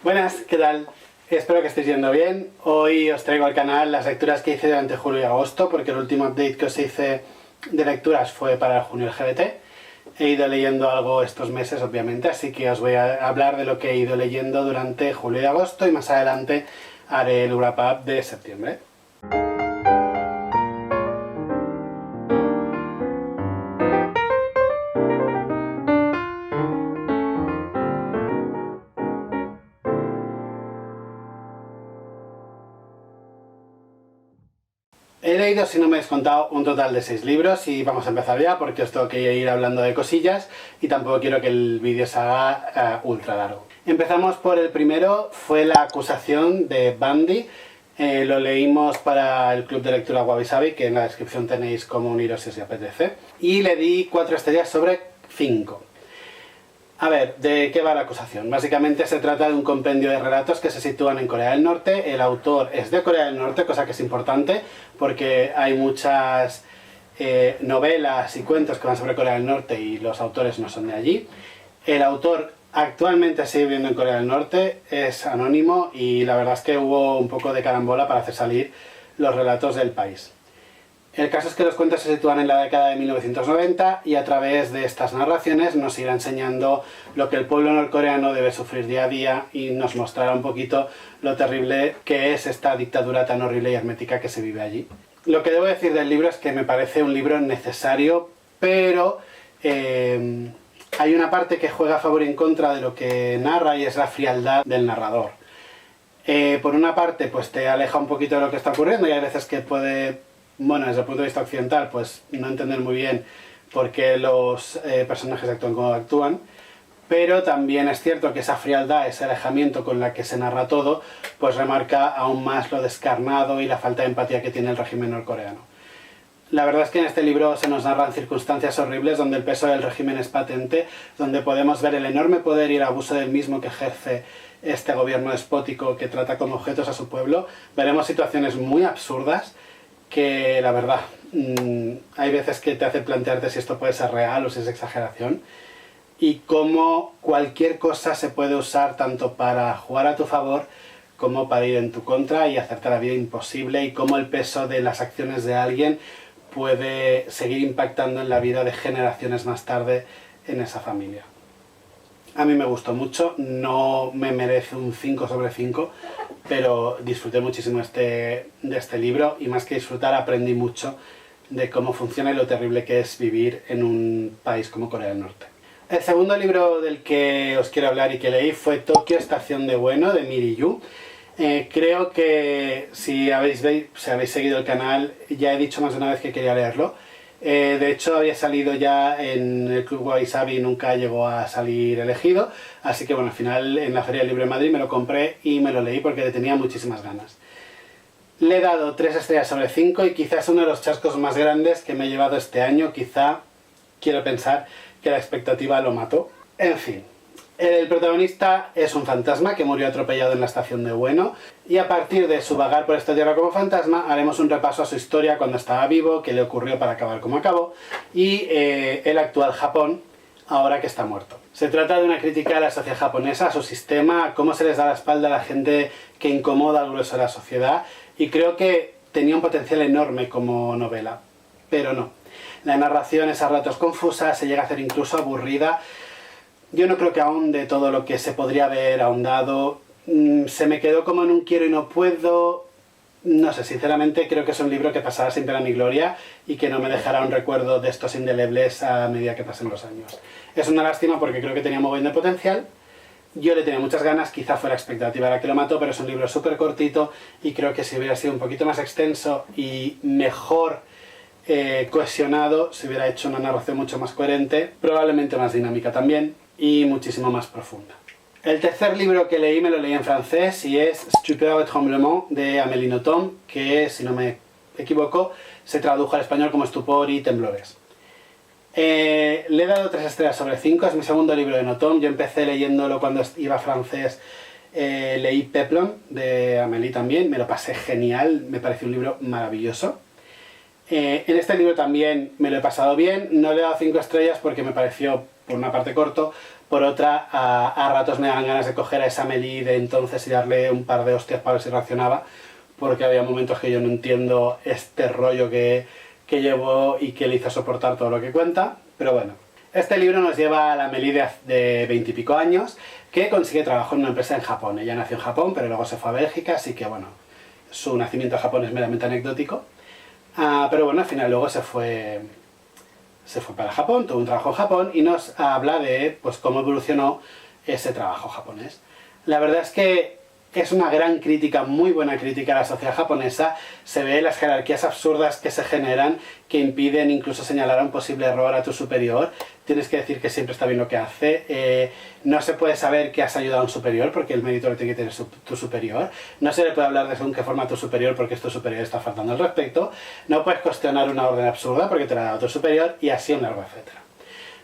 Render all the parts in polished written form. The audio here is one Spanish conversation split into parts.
Buenas, ¿qué tal? Espero que estéis yendo bien. Hoy os traigo al canal las lecturas que hice durante julio y agosto, porque el último update que os hice de lecturas fue para el junio LGBT. He ido leyendo algo estos meses, obviamente, así que os voy a hablar de lo que he ido leyendo durante julio y agosto, y más adelante haré el wrap up de septiembre. He leído, si no me he descontado, un total de 6 libros y vamos a empezar ya porque os tengo que ir hablando de cosillas y tampoco quiero que el vídeo se haga ultra largo. Empezamos por el primero, fue La acusación de Bundy. Lo leímos para el club de lectura Wabi Sabi, que en la descripción tenéis cómo uniros si os apetece. Y le di 4 estrellas sobre 5. A ver, ¿de qué va la acusación? Básicamente se trata de un compendio de relatos que se sitúan en Corea del Norte. El autor es de Corea del Norte, cosa que es importante, porque hay muchas novelas y cuentos que van sobre Corea del Norte y los autores no son de allí. El autor actualmente sigue viviendo en Corea del Norte, es anónimo y la verdad es que hubo un poco de carambola para hacer salir los relatos del país. El caso es que los cuentos se sitúan en la década de 1990 y a través de estas narraciones nos irá enseñando lo que el pueblo norcoreano debe sufrir día a día y nos mostrará un poquito lo terrible que es esta dictadura tan horrible y hermética que se vive allí. Lo que debo decir del libro es que me parece un libro necesario, pero hay una parte que juega a favor y en contra de lo que narra y es la frialdad del narrador. Por una parte, pues te aleja un poquito de lo que está ocurriendo y hay veces que puede, bueno, desde el punto de vista occidental, pues no entender muy bien por qué los personajes actúan como actúan, pero también es cierto que esa frialdad, ese alejamiento con la que se narra todo, pues remarca aún más lo descarnado y la falta de empatía que tiene el régimen norcoreano. La verdad es que en este libro se nos narran circunstancias horribles donde el peso del régimen es patente, donde podemos ver el enorme poder y el abuso del mismo que ejerce este gobierno despótico que trata como objetos a su pueblo. Veremos situaciones muy absurdas que, la verdad, hay veces que te hace plantearte si esto puede ser real o si es exageración, y cómo cualquier cosa se puede usar tanto para jugar a tu favor como para ir en tu contra y hacerte la vida imposible, y cómo el peso de las acciones de alguien puede seguir impactando en la vida de generaciones más tarde en esa familia. A mí me gustó mucho, no me merece un 5 sobre 5, pero disfruté muchísimo de este libro y más que disfrutar aprendí mucho de cómo funciona y lo terrible que es vivir en un país como Corea del Norte. El segundo libro del que os quiero hablar y que leí fue Tokio, Estación de Bueno, de Miri Yu. Creo que si habéis seguido el canal ya he dicho más de una vez que quería leerlo. De hecho había salido ya en el Club Wabi Sabi y nunca llegó a salir elegido, así que bueno, al final en la Feria del Libro de Madrid me lo compré y me lo leí porque le tenía muchísimas ganas. Le he dado 3 estrellas sobre 5 y quizás uno de los chascos más grandes que me he llevado este año. Quizá quiero pensar que la expectativa lo mató. En fin. El protagonista es un fantasma que murió atropellado en la estación de Bueno, y a partir de su vagar por esta tierra como fantasma haremos un repaso a su historia cuando estaba vivo, qué le ocurrió para acabar como acabó, y el actual Japón ahora que está muerto. Se trata de una crítica a la sociedad japonesa, a su sistema, a cómo se les da la espalda a la gente que incomoda al grueso de la sociedad, y creo que tenía un potencial enorme como novela, pero no. La narración es a ratos confusa, se llega a hacer incluso aburrida. Yo no creo que ahonde todo lo que se podría haber ahondado. Se me quedó como en un quiero y no puedo. No sé, sinceramente creo que es un libro que pasará sin pena ni gloria y que no me dejará un recuerdo de estos indelebles a medida que pasen los años. Es una lástima porque creo que tenía muy buen potencial. Yo le tenía muchas ganas, quizá fue la expectativa la que lo mató, pero es un libro súper cortito y creo que si hubiera sido un poquito más extenso y mejor cohesionado, se hubiera hecho una narración mucho más coherente, probablemente más dinámica también y muchísimo más profunda. El tercer libro que leí me lo leí en francés y es Stupeur et Tremblement de Amélie Nothomb, que si no me equivoco se tradujo al español como Estupor y Temblores. Le he dado 3 estrellas sobre 5, es mi segundo libro de Nothomb. Yo empecé leyéndolo cuando iba a francés, leí Peplum de Amélie también, me lo pasé genial, me pareció un libro maravilloso. En este libro también me lo he pasado bien, no le he dado 5 estrellas porque me pareció por una parte corto, Por otra, a ratos me dan ganas de coger a esa Amélie de entonces y darle un par de hostias para ver si reaccionaba, porque había momentos que yo no entiendo este rollo que llevó y que le hizo soportar todo lo que cuenta, pero bueno. Este libro nos lleva a la Amélie de 20 y pico años, que consigue trabajo en una empresa en Japón. Ella nació en Japón, pero luego se fue a Bélgica, así que bueno, su nacimiento en Japón es meramente anecdótico. Pero bueno, al final luego se fue para Japón, tuvo un trabajo en Japón y nos habla de pues, cómo evolucionó ese trabajo japonés. La verdad es que es una gran crítica, muy buena crítica a la sociedad japonesa. Se ve las jerarquías absurdas que se generan, que impiden incluso señalar a un posible error a tu superior. Tienes que decir que siempre está bien lo que hace. No se puede saber que has ayudado a un superior porque el mérito lo tiene que tener tu superior. No se le puede hablar de según qué forma a tu superior porque tu superior está faltando al respecto. No puedes cuestionar una orden absurda porque te la ha dado tu superior y así un largo etcétera.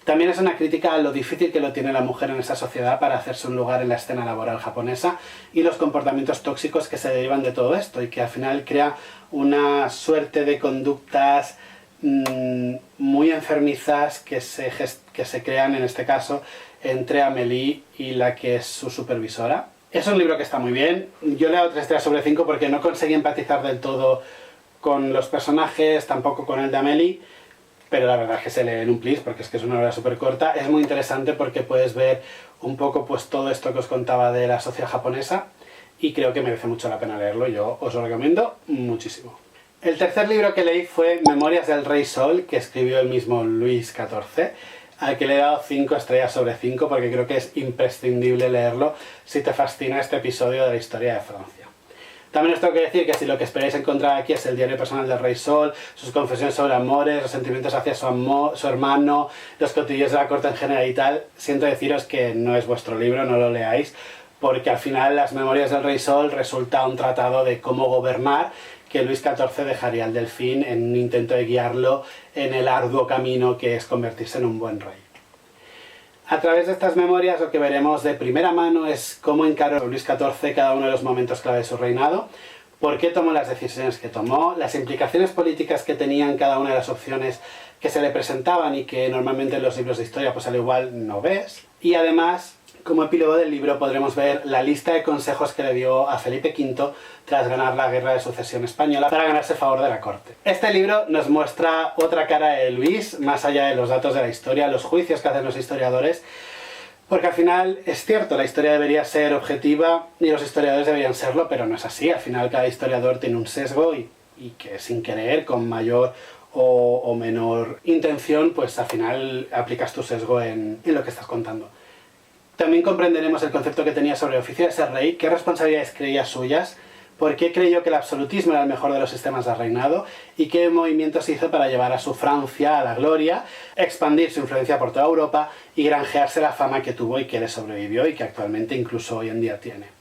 También es una crítica a lo difícil que lo tiene la mujer en esa sociedad para hacerse un lugar en la escena laboral japonesa y los comportamientos tóxicos que se derivan de todo esto y que al final crea una suerte de conductas muy enfermizas que se crean en este caso entre Amélie y la que es su supervisora. Es un libro que está muy bien. Yo le he dado 3 estrellas sobre 5 porque no conseguí empatizar del todo con los personajes, tampoco con el de Amélie. Pero la verdad es que se lee en un plis porque es que es una obra súper corta. Es muy interesante porque puedes ver un poco pues todo esto que os contaba de la sociedad japonesa y creo que merece mucho la pena leerlo. Yo os lo recomiendo muchísimo. El tercer libro que leí fue Memorias del Rey Sol, que escribió el mismo Luis XIV, al que le he dado 5 estrellas sobre 5 porque creo que es imprescindible leerlo si te fascina este episodio de la historia de Francia. También os tengo que decir que si lo que esperáis encontrar aquí es el diario personal del Rey Sol, sus confesiones sobre amores, los sentimientos hacia su hermano, los cotillos de la corte en general y tal, siento deciros que no es vuestro libro, no lo leáis, porque al final las Memorias del Rey Sol resulta un tratado de cómo gobernar que Luis XIV dejaría al delfín en un intento de guiarlo en el arduo camino que es convertirse en un buen rey. A través de estas memorias lo que veremos de primera mano es cómo encaró Luis XIV cada uno de los momentos clave de su reinado, por qué tomó las decisiones que tomó, las implicaciones políticas que tenían cada una de las opciones que se le presentaban y que normalmente en los libros de historia pues al igual no ves. Y además, como epílogo del libro podremos ver la lista de consejos que le dio a Felipe V tras ganar la Guerra de Sucesión Española para ganarse el favor de la corte. Este libro nos muestra otra cara de Luis, más allá de los datos de la historia, los juicios que hacen los historiadores, porque al final es cierto, la historia debería ser objetiva y los historiadores deberían serlo, pero no es así. Al final cada historiador tiene un sesgo y que sin querer, con mayor o menor intención, pues al final aplicas tu sesgo en lo que estás contando. También comprenderemos el concepto que tenía sobre el oficio de ser rey, qué responsabilidades creía suyas, por qué creyó que el absolutismo era el mejor de los sistemas de reinado y qué movimientos hizo para llevar a su Francia a la gloria, expandir su influencia por toda Europa y granjearse la fama que tuvo y que le sobrevivió y que actualmente incluso hoy en día tiene.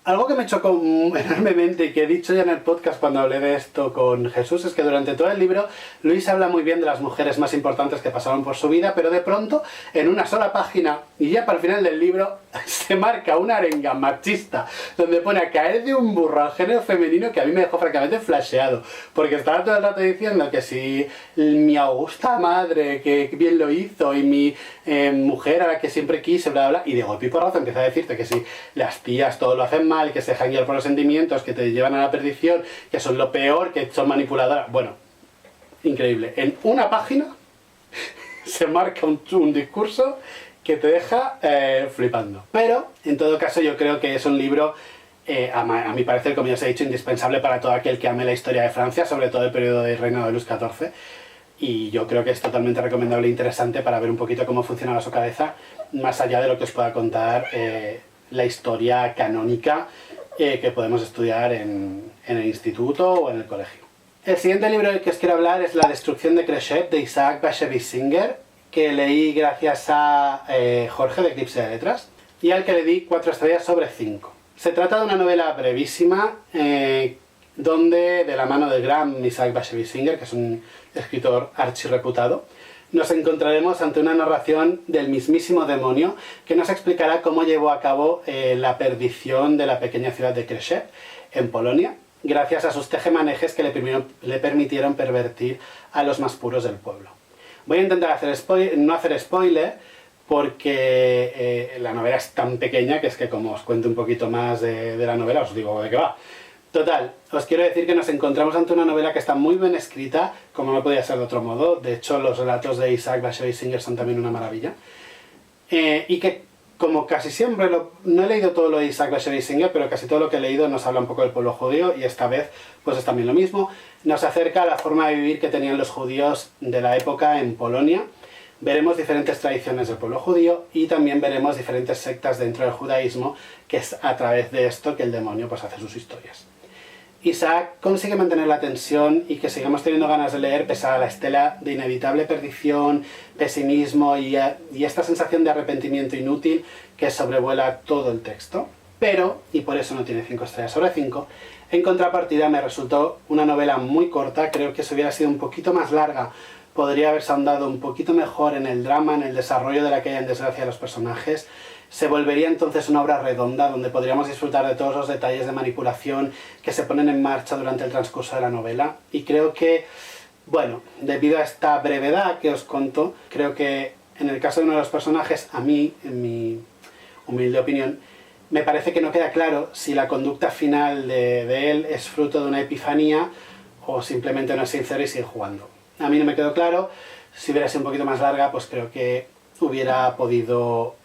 Algo que me chocó enormemente y que he dicho ya en el podcast cuando hablé de esto con Jesús es que durante todo el libro Luis habla muy bien de las mujeres más importantes que pasaron por su vida, pero de pronto en una sola página y ya para el final del libro se marca una arenga machista donde pone a caer de un burro al género femenino que a mí me dejó francamente flasheado, porque estaba todo el rato diciendo que si mi augusta madre que bien lo hizo y mi mujer a la que siempre quise, bla bla, y de golpe y porrazo empieza a decirte que si las tías todo lo hacen mal, que se dejan guiar por los sentimientos, que te llevan a la perdición, que son lo peor, que son manipuladoras. Bueno, increíble. En una página se marca un discurso que te deja flipando. Pero, en todo caso, yo creo que es un libro, a mi parecer, como ya os he dicho, indispensable para todo aquel que ame la historia de Francia, sobre todo el periodo del reinado de Luis XIV. Y yo creo que es totalmente recomendable e interesante para ver un poquito cómo funcionaba su cabeza, más allá de lo que os pueda contar la historia canónica que podemos estudiar en el instituto o en el colegio. El siguiente libro del que os quiero hablar es La destrucción de Khrushchev, de Isaac Bashevis Singer, que leí gracias a Jorge de Eclipse de Letras y al que le di 4 estrellas sobre 5. Se trata de una novela brevísima donde, de la mano del gran Isaac Bashevis Singer, que es un escritor archirreputado, nos encontraremos ante una narración del mismísimo demonio que nos explicará cómo llevó a cabo la perdición de la pequeña ciudad de Khrushchev, en Polonia, gracias a sus tejemanejes que le permitieron pervertir a los más puros del pueblo. Voy a intentar no hacer spoiler, porque la novela es tan pequeña que es que como os cuento un poquito más de la novela os digo de qué va. Total, os quiero decir que nos encontramos ante una novela que está muy bien escrita, como no podía ser de otro modo. De hecho, los relatos de Isaac Bashevis Singer son también una maravilla. Y que, como casi siempre, no he leído todo lo de Isaac Bashevis Singer, pero casi todo lo que he leído nos habla un poco del pueblo judío, y esta vez pues es también lo mismo. Nos acerca a la forma de vivir que tenían los judíos de la época en Polonia. Veremos diferentes tradiciones del pueblo judío y también veremos diferentes sectas dentro del judaísmo, que es a través de esto que el demonio pues hace sus historias. Isaac consigue mantener la tensión y que sigamos teniendo ganas de leer pese a la estela de inevitable perdición, pesimismo y esta sensación de arrepentimiento inútil que sobrevuela todo el texto. Pero, y por eso no tiene 5 estrellas sobre 5, en contrapartida me resultó una novela muy corta. Creo que si hubiera sido un poquito más larga podría haberse ahondado un poquito mejor en el drama, en el desarrollo de la caída en desgracia de los personajes. Se volvería entonces una obra redonda donde podríamos disfrutar de todos los detalles de manipulación que se ponen en marcha durante el transcurso de la novela. Y creo que, bueno, debido a esta brevedad que os conto, creo que en el caso de uno de los personajes, a mí, en mi humilde opinión, me parece que no queda claro si la conducta final de él es fruto de una epifanía o simplemente no es sincero y sigue jugando. A mí no me quedó claro. Si hubiera sido un poquito más larga, pues creo que hubiera podido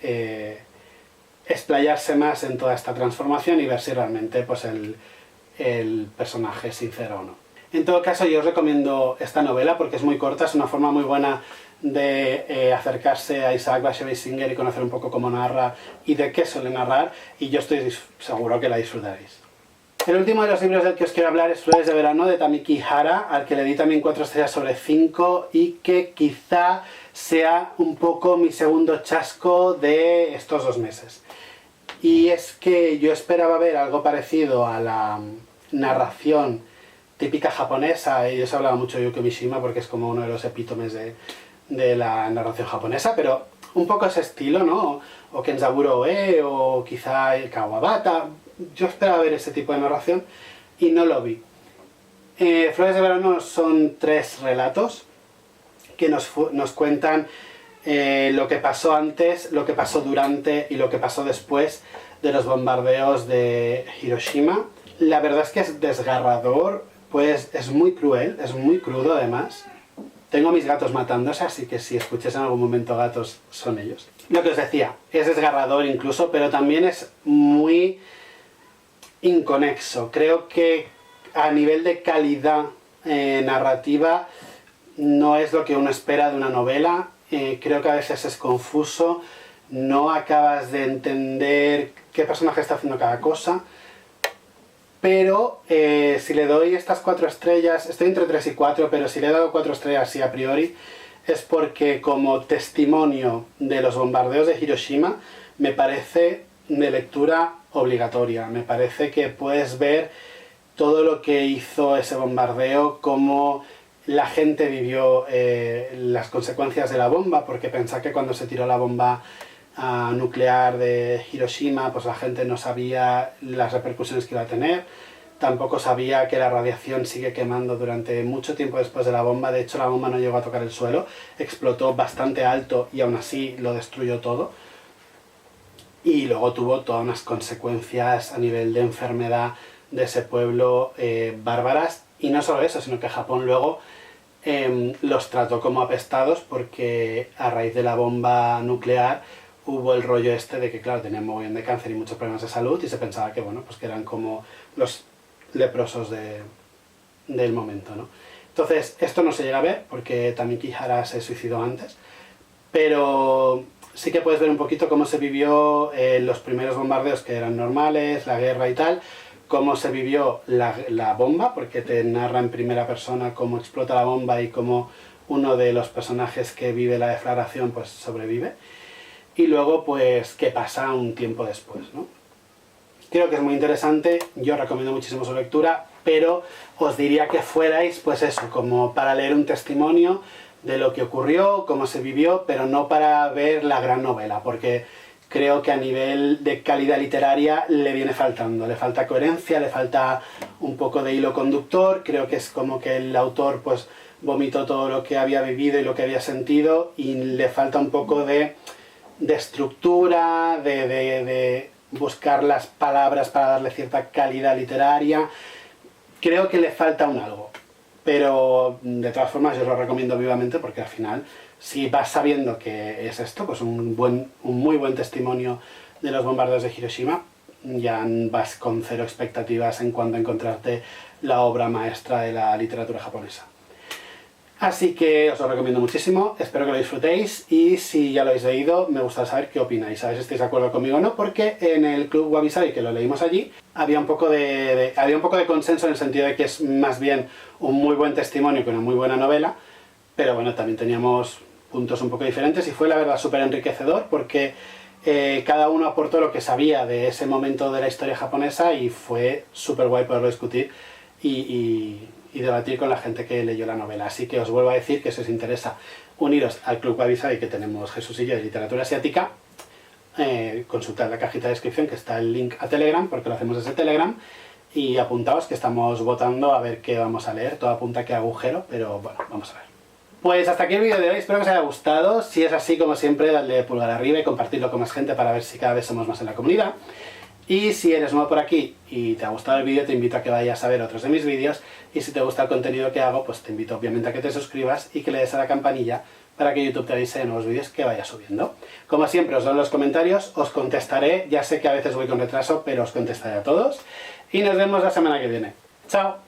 explayarse más en toda esta transformación y ver si realmente pues, el personaje es sincero o no. En todo caso, yo os recomiendo esta novela porque es muy corta, es una forma muy buena de acercarse a Isaac Bashevis Singer y conocer un poco cómo narra y de qué suele narrar, y yo estoy seguro que la disfrutaréis. El último de los libros del que os quiero hablar es Flores de verano, de Tamiki Hara, al que le di también 4 estrellas sobre 5 y que quizá sea un poco mi segundo chasco de estos 2 meses. Y es que yo esperaba ver algo parecido a la narración típica japonesa, y yo os he hablado mucho de Yukio Mishima porque es como uno de los epítomes de la narración japonesa, pero un poco ese estilo, ¿no? O Kenzaburo Oe, o quizá el Kawabata. Yo esperaba ver ese tipo de narración y no lo vi. Flores de verano son 3 relatos que nos cuentan lo que pasó antes, lo que pasó durante y lo que pasó después de los bombardeos de Hiroshima. La verdad es que es desgarrador, pues es muy cruel, es muy crudo además. Tengo a mis gatos matándose, así que si escucháis en algún momento gatos, son ellos. Lo que os decía, es desgarrador incluso, pero también es muy inconexo. Creo que a nivel de calidad narrativa no es lo que uno espera de una novela. Creo que a veces es confuso, no acabas de entender qué personaje está haciendo cada cosa, pero si le doy estas 4 estrellas, estoy entre 3 y 4, pero si le he dado 4 estrellas sí a priori, es porque como testimonio de los bombardeos de Hiroshima me parece de lectura obligatoria. Me parece que puedes ver todo lo que hizo ese bombardeo, cómo la gente vivió las consecuencias de la bomba, porque pensad que cuando se tiró la bomba nuclear de Hiroshima, pues la gente no sabía las repercusiones que iba a tener, tampoco sabía que la radiación sigue quemando durante mucho tiempo después de la bomba. De hecho, la bomba no llegó a tocar el suelo, explotó bastante alto y aún así lo destruyó todo. Y luego tuvo todas unas consecuencias a nivel de enfermedad de ese pueblo bárbaras. Y no solo eso, sino que Japón luego los trató como apestados porque a raíz de la bomba nuclear hubo el rollo este de que, claro, tenían mogollón de cáncer y muchos problemas de salud y se pensaba que, bueno, pues que eran como los leprosos del momento, ¿no? Entonces, esto no se llega a ver porque Tamiki Hara se suicidó antes, pero sí que puedes ver un poquito cómo se vivió los primeros bombardeos, que eran normales, la guerra y tal, cómo se vivió la bomba, porque te narra en primera persona cómo explota la bomba y cómo uno de los personajes que vive la deflagración pues sobrevive, y luego pues qué pasa un tiempo después, ¿no? Creo que es muy interesante, yo recomiendo muchísimo su lectura, pero os diría que fuerais pues eso, como para leer un testimonio de lo que ocurrió, cómo se vivió, pero no para ver la gran novela, porque creo que a nivel de calidad literaria le viene faltando, le falta coherencia, le falta un poco de hilo conductor. Creo que es como que el autor pues vomitó todo lo que había vivido y lo que había sentido y le falta un poco de de estructura, de buscar las palabras para darle cierta calidad literaria. Creo que le falta un algo, pero de todas formas yo os lo recomiendo vivamente porque al final, si vas sabiendo que es esto, pues un muy buen testimonio de los bombardeos de Hiroshima, ya vas con cero expectativas en cuanto a encontrarte la obra maestra de la literatura japonesa. Así que os lo recomiendo muchísimo, espero que lo disfrutéis y si ya lo habéis leído me gustaría saber qué opináis, a ver si estáis de acuerdo conmigo o no, porque en el Club Wabi Sabi, que lo leímos allí, había un poco de consenso en el sentido de que es más bien un muy buen testimonio que una muy buena novela, pero bueno, también teníamos puntos un poco diferentes y fue la verdad súper enriquecedor porque cada uno aportó lo que sabía de ese momento de la historia japonesa y fue súper guay poderlo discutir y debatir con la gente que leyó la novela. Así que os vuelvo a decir que si os interesa uniros al Club Wabi Sabi que tenemos Jesús y yo de literatura asiática, consultad la cajita de descripción que está el link a Telegram, porque lo hacemos desde Telegram, y apuntaos que estamos votando a ver qué vamos a leer. Todo apunta que agujero, pero bueno, vamos a ver. Pues hasta aquí el vídeo de hoy, espero que os haya gustado. Si es así, como siempre, dadle pulgar arriba y compartirlo con más gente para ver si cada vez somos más en la comunidad. Y si eres nuevo por aquí y te ha gustado el vídeo, te invito a que vayas a ver otros de mis vídeos. Y si te gusta el contenido que hago, pues te invito obviamente a que te suscribas y que le des a la campanilla para que YouTube te avise de nuevos vídeos que vaya subiendo. Como siempre, os doy en los comentarios, os contestaré. Ya sé que a veces voy con retraso, pero os contestaré a todos. Y nos vemos la semana que viene. ¡Chao!